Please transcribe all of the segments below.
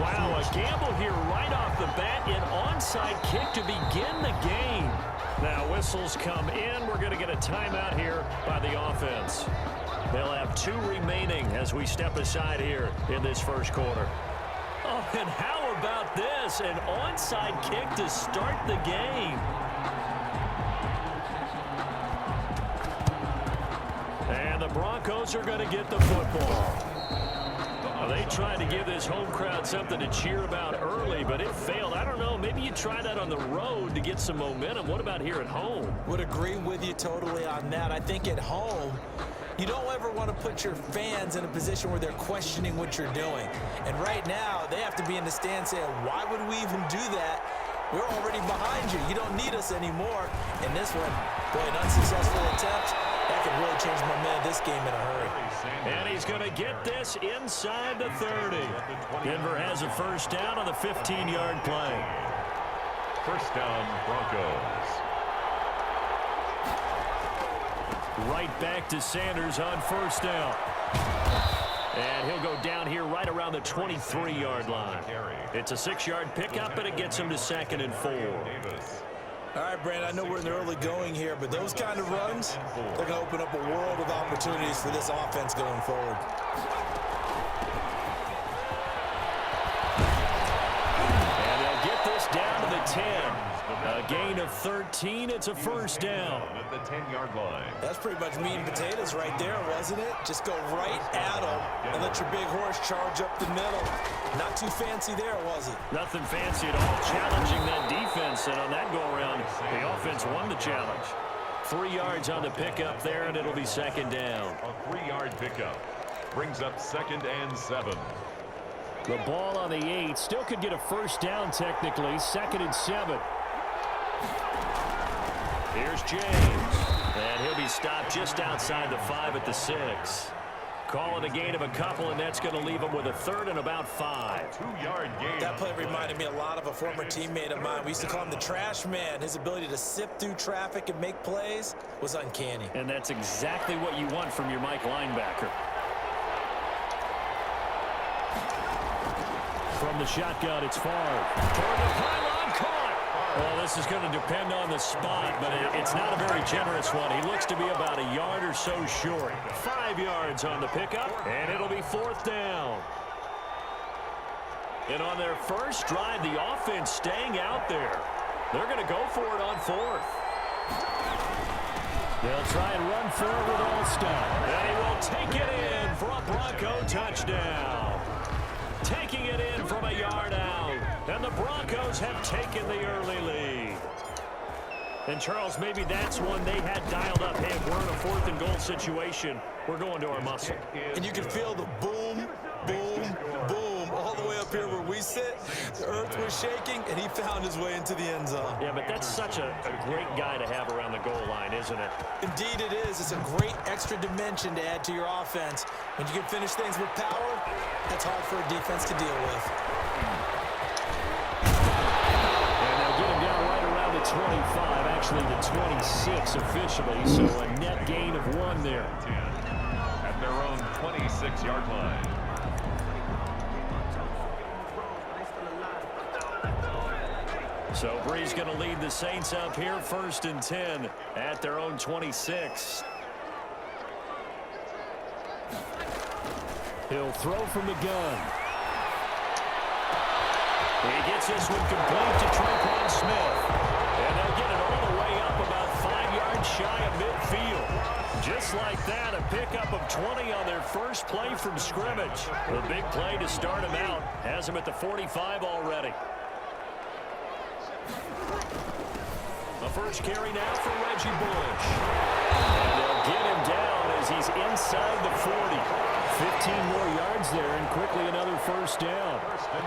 Wow, a gamble here right off the bat. An onside kick to begin the game. Now whistles come in. We're going to get a timeout here by the offense. They'll have 2 remaining as we step aside here in this first quarter. Oh, and how about this? An onside kick to start the game. And the Broncos are going to get the football. They tried to give this home crowd something to cheer about early, but it failed. I don't know. Maybe you try that on the road to get some momentum. What about here at home? Would agree with you totally on that. I think at home, you don't ever want to put your fans in a position where they're questioning what you're doing. And right now, they have to be in the stand saying, why would we even do that? We're already behind you. You don't need us anymore. And this one, boy, an unsuccessful attempt. That could really change the momentum of this game in a hurry. And he's going to get this inside the 30. Denver has a first down on the 15-yard play. First down, Broncos. Right back to Sanders on first down. And he'll go down here right around the 23-yard line. It's a 6-yard pickup, and it gets him to 2nd and 4. All right, Brandon, I know we're in the early going here, but those kind of runs, they're going to open up a world of opportunities for this offense going forward. And they'll get this down to the 10. A gain of 13. It's a first down. At the 10-yard line. That's pretty much meat and potatoes right there, wasn't it? Just go right at them and let your big horse charge up the middle. Not too fancy there, was it? Nothing fancy at all. Challenging that defense, and on that go-around, the offense won the challenge. 3 yards on the pickup there, and it'll be 2nd down. A 3-yard pickup brings up 2nd and 7. The ball on the 8. Still could get a first down technically. 2nd and 7. Here's James. And he'll be stopped just outside the 5 at the 6. Call it a gain of a couple, and that's going to leave him with a 3rd and about 5. 2-yard gain. That play reminded me a lot of a former teammate of mine. We used to call him the trash man. His ability to sift through traffic and make plays was uncanny. And that's exactly what you want from your Mike linebacker. From the shotgun, it's Favre. Toward the pylon, caught. Well, this is going to depend on the spot, but it's not a very generous one. He looks to be about a yard or so short. 5 yards on the pickup, and it'll be 4th down. And on their first drive, the offense staying out there. They're going to go for it on 4th. They'll try and run forward with Alston. And he will take it in for a Bronco touchdown. Taking it in from a yard out. And the Broncos have taken the early lead. And, Charles, maybe that's one they had dialed up. Hey, if we're in a 4th and goal situation, we're going to our muscle. And you can feel the boom, boom, boom all the way up here where we sit. The earth was shaking, and he found his way into the end zone. Yeah, but that's such a great guy to have around the goal line, isn't it? Indeed it is. It's a great extra dimension to add to your offense. When you can finish things with power, that's hard for a defense to deal with. And they'll get him down right around the 25, actually the 26 officially, so a net gain of 1 there. At their own 26-yard line. So Bree's going to lead the Saints up here, 1st and 10 at their own 26. He'll throw from the gun. He gets this one complete to Tre'Quan Smith. And they'll get it all the way up about 5 yards shy of midfield. Just like that, a pickup of 20 on their first play from scrimmage. The big play to start him out has him at the 45 already. The first carry now for Reggie Bush. And they'll get him down as he's inside the 40. 15 more yards there, and quickly another first down.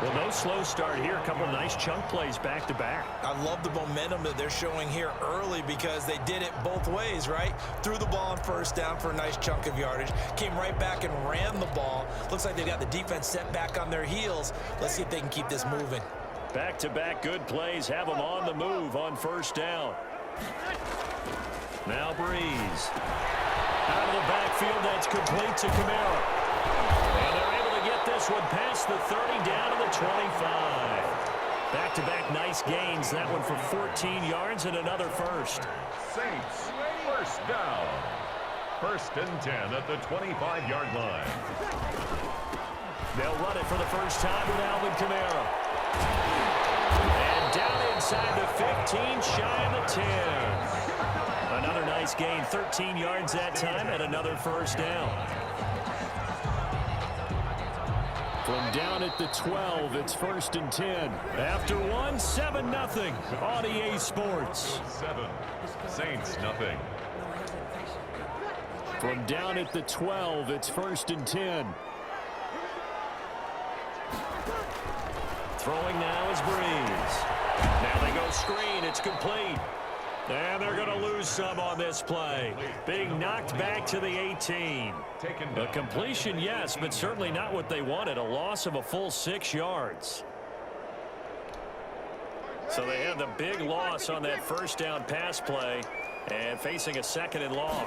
Well, no slow start here. A couple of nice chunk plays back-to-back. I love the momentum that they're showing here early because they did it both ways, right? Threw the ball on first down for a nice chunk of yardage. Came right back and ran the ball. Looks like they've got the defense set back on their heels. Let's see if they can keep this moving. Back-to-back good plays have them on the move on first down. Now Breeze. Out of the backfield, that's complete to Kamara. And they're able to get this this one past the 30 down to the 25. Back-to-back nice gains. That one for 14 yards and another first. Saints, first down. First and 10 at the 25-yard line. They'll run it for the first time with Alvin Kamara. And down inside the 15, shy of the 10. Another nice gain, 13 yards that time, and another first down. From down at the 12, it's first and 10. After one, 7-0 on EA Sports. 7, Saints nothing. From down at the 12, it's first and 10. Throwing now is Breeze. Now they go screen. It's complete. And they're going to lose some on this play. Being knocked back to the 18. A completion, yes, but certainly not what they wanted. A loss of a full 6 yards. So they had the big loss on that first down pass play and facing a second and long.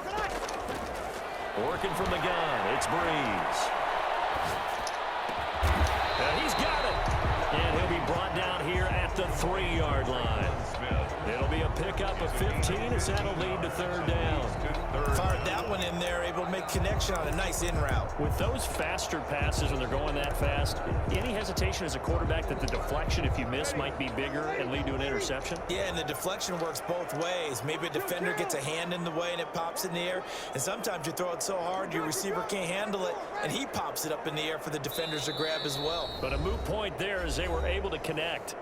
Working from the gun, it's Breeze. And he's got it. And he'll be brought down here at the 3-yard line. It'll be a pickup of 15 as that'll lead to third down. Fired that one in there, able to make connection on a nice in route. With those faster passes when they're going that fast, any hesitation as a quarterback that the deflection, if you miss, might be bigger and lead to an interception? Yeah, and the deflection works both ways. Maybe a defender gets a hand in the way and it pops in the air. And sometimes you throw it so hard your receiver can't handle it, and he pops it up in the air for the defenders to grab as well. But a moot point there as they were able to connect.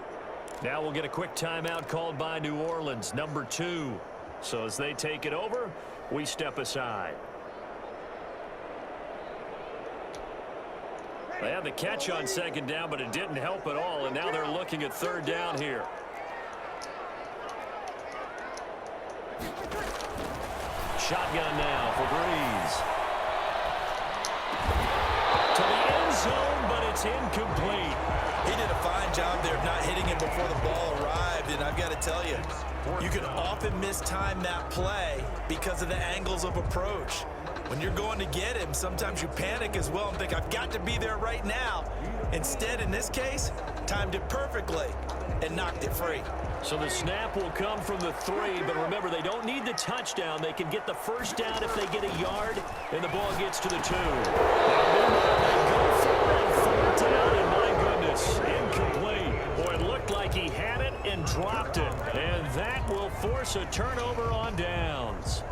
Now we'll get a quick timeout called by New Orleans, number 2. So as they take it over, we step aside. They had the catch on second down, but it didn't help at all, and now they're looking at third down here. Shotgun now for Breeze. To the end zone, but it's incomplete. He did a fine job there of not hitting him before the ball arrived, and I've got to tell you, you can often mistime that play because of the angles of approach. When you're going to get him, sometimes you panic as well and think, I've got to be there right now. Instead, in this case, timed it perfectly and knocked it free. So the snap will come from the 3, but remember, they don't need the touchdown. They can get the first down if they get a yard, and the ball gets to the 2. They go for it, fourth down, and my goodness, incomplete. Boy, it looked like he had it and dropped it, and that will force a turnover on downs.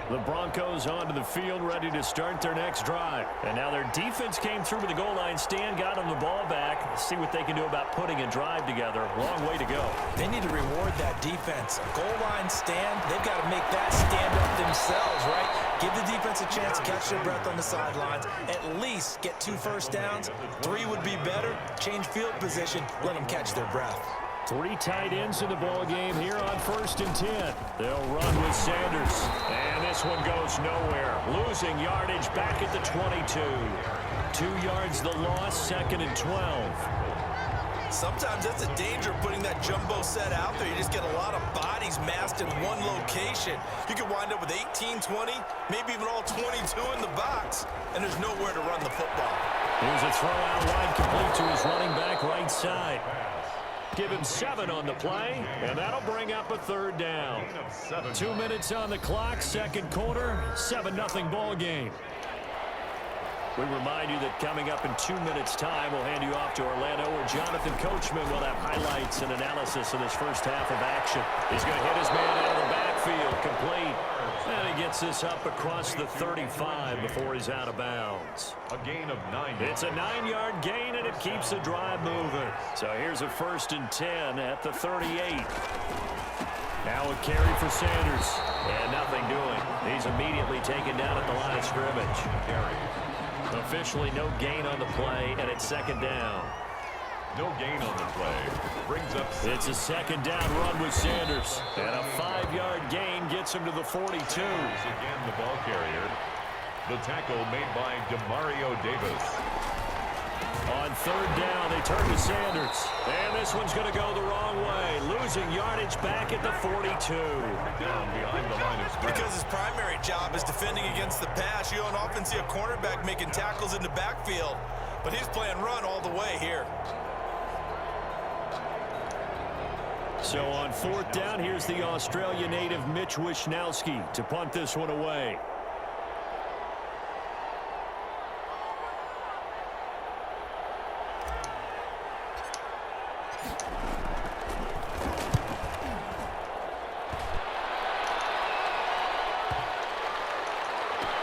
The Broncos onto the field, ready to start their next drive. And now their defense came through with the goal line stand, got them the ball back. Let's see what they can do about putting a drive together. Long way to go. They need to reward that defense. A goal line stand, they've got to make that stand up themselves, right? Give the defense a chance to catch their breath on the sidelines. At least get 2 first downs. 3 would be better. Change field position. Let them catch their breath. 3 tight ends in the ball game here on first and 10. They'll run with Sanders. And this one goes nowhere. Losing yardage back at the 22. 2 yards the loss, second and 12. Sometimes that's a danger putting that jumbo set out there. You just get a lot of bodies massed in one location. You could wind up with 18, 20, maybe even all 22 in the box, and there's nowhere to run the football. Here's a throw out wide, complete to his running back right side. Give him 7 on the play, and that'll bring up a third down. 2 minutes on the clock, second quarter, 7-0 ball game. We remind you that coming up in 2 minutes' time, we'll hand you off to Orlando, where Jonathan Coachman will have highlights and analysis of this first half of action. He's going to hit his man out of the backfield, complete. And he gets this up across the 35 before he's out of bounds. A gain of 9. It's a 9-yard gain, and it keeps the drive moving. So here's a first and 10 at the 38. Now a carry for Sanders. And nothing doing. He's immediately taken down at the line of scrimmage. Officially no gain on the play, and it's second down. No gain on the play. Brings up. It's a second down run with Sanders. And a 5-yard gain gets him to the 42. Again, the ball carrier. The tackle made by Demario Davis. A On third down, they turn to Sanders. And this one's going to go the wrong way. Losing yardage back at the 42. Down behind the line of scrimmage. Because his primary job is defending against the pass, you don't often see a cornerback making tackles in the backfield. But he's playing run all the way here. So on fourth down, here's the Australia native Mitch Wishnowsky to punt this one away.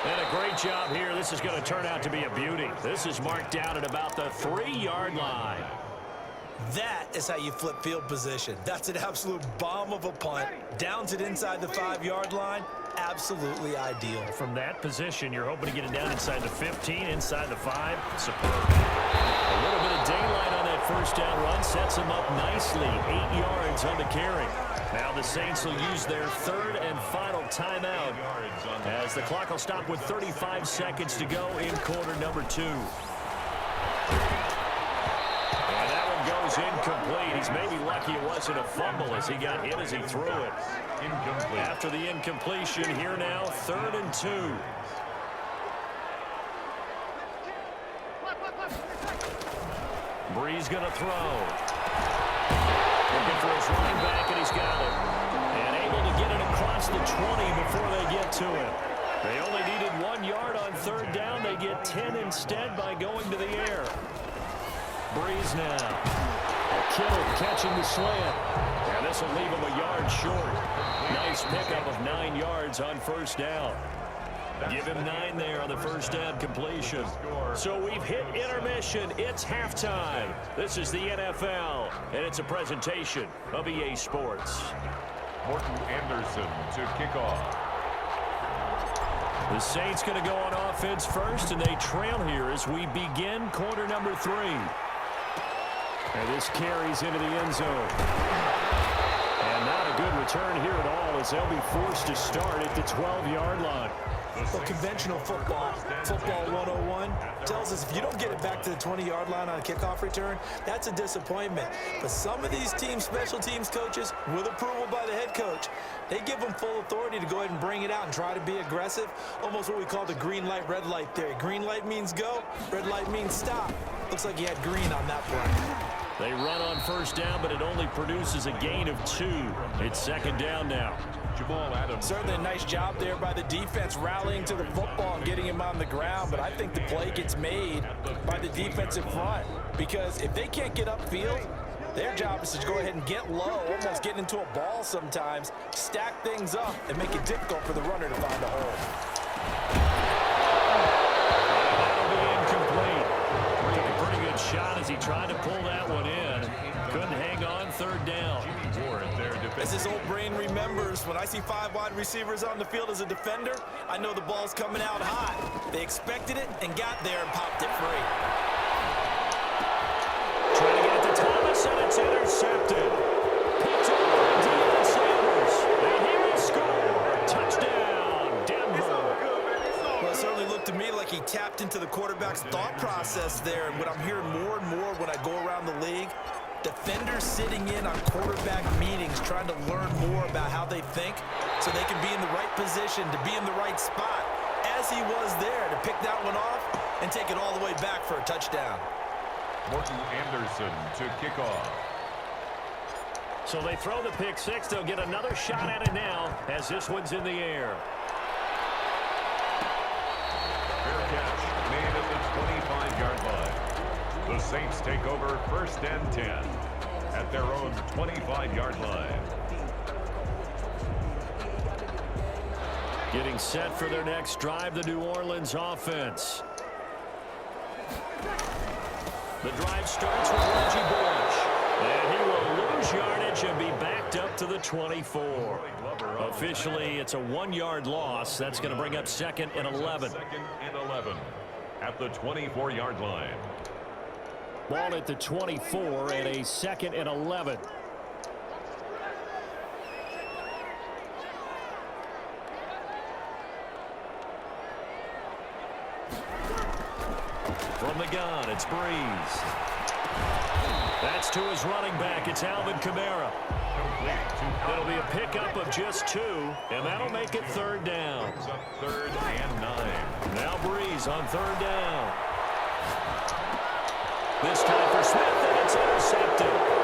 And a great job here. This is going to turn out to be a beauty. This is marked down at about the 3-yard line. That is how you flip field position. That's an absolute bomb of a punt. Downs it inside the 5-yard line. Absolutely ideal. From that position, you're hoping to get it down inside the 15, inside the 5. Superb. A little bit of daylight on that first down run sets them up nicely. 8 yards on the carry. Now the Saints will use their third and final timeout as the clock will stop with 35 seconds to go in quarter number 2. Goes incomplete. He's maybe lucky it wasn't a fumble as he got hit as he threw it. Incomplete. After the incompletion, here now, 3rd and 2. Breeze going to throw. Looking for his running back, and he's got it. And able to get it across the 20 before they get to it. They only needed 1 yard on 3rd down. They get 10 instead by going to the air. Breeze now. Kittle catching the slant. And this will leave him a yard short. Nice pickup of 9 yards on first down. Give him 9 there on the first down completion. So we've hit intermission. It's halftime. This is the NFL, and it's a presentation of EA Sports. Morton Anderson to kick off. The Saints going to go on offense first, and they trail here as we begin quarter number 3. And this carries into the end zone. And not a good return here at all as they'll be forced to start at the 12-yard line. Well, conventional football 101, tells us if you don't get it back to the 20-yard line on a kickoff return, that's a disappointment. But some of these teams, special teams coaches, with approval by the head coach, they give them full authority to go ahead and bring it out and try to be aggressive. Almost what we call the green light, red light theory. Green light means go, red light means stop. Looks like he had green on that play. They run on first down, but it only produces a gain of 2. It's 2nd down now. Jamal Adams. Certainly a nice job there by the defense rallying to the football and getting him on the ground, but I think the play gets made by the defensive front because if they can't get upfield, their job is to go ahead and get low, almost get into a ball sometimes, stack things up, and make it difficult for the runner to find a hole. That'll be incomplete. Took a pretty good shot as he tried to pull that one in. Couldn't hang on 3rd down. As his old brain remembers, when I see 5 wide receivers on the field as a defender, I know the ball's coming out hot. They expected it and got there and popped it free. Trying to get it to Thomas, and it's intercepted. Picked up by Deion Sanders, and he will score. Touchdown, Denver. Well, it certainly looked to me like he tapped into the quarterback's thought process there. And what I'm hearing more and more when I go around the league, defenders sitting in on quarterback meetings trying to learn more about how they think so they can be in the right position to be in the right spot, as he was there to pick that one off and take it all the way back for a touchdown. Morton Anderson to kick off. So they throw the pick 6. They'll get another shot at it now as this one's in the air. Fair catch made at the 25-yard line. The Saints take over 1st and 10 at their own 25-yard line. Getting set for their next drive, the New Orleans offense. The drive starts with Reggie Bush. And he will lose yardage and be backed up to the 24. Officially, it's a 1-yard loss. That's going to bring up 2nd and 11. 2nd and 11 at the 24-yard line. Ball at the 24 and a 2nd and 11. From the gun, it's Breeze. That's to his running back. It's Alvin Kamara. It'll be a pickup of just 2, and that'll make it 3rd down. Brings up 3rd and 9. Now Breeze on 3rd down. This time for Smith, and it's intercepted.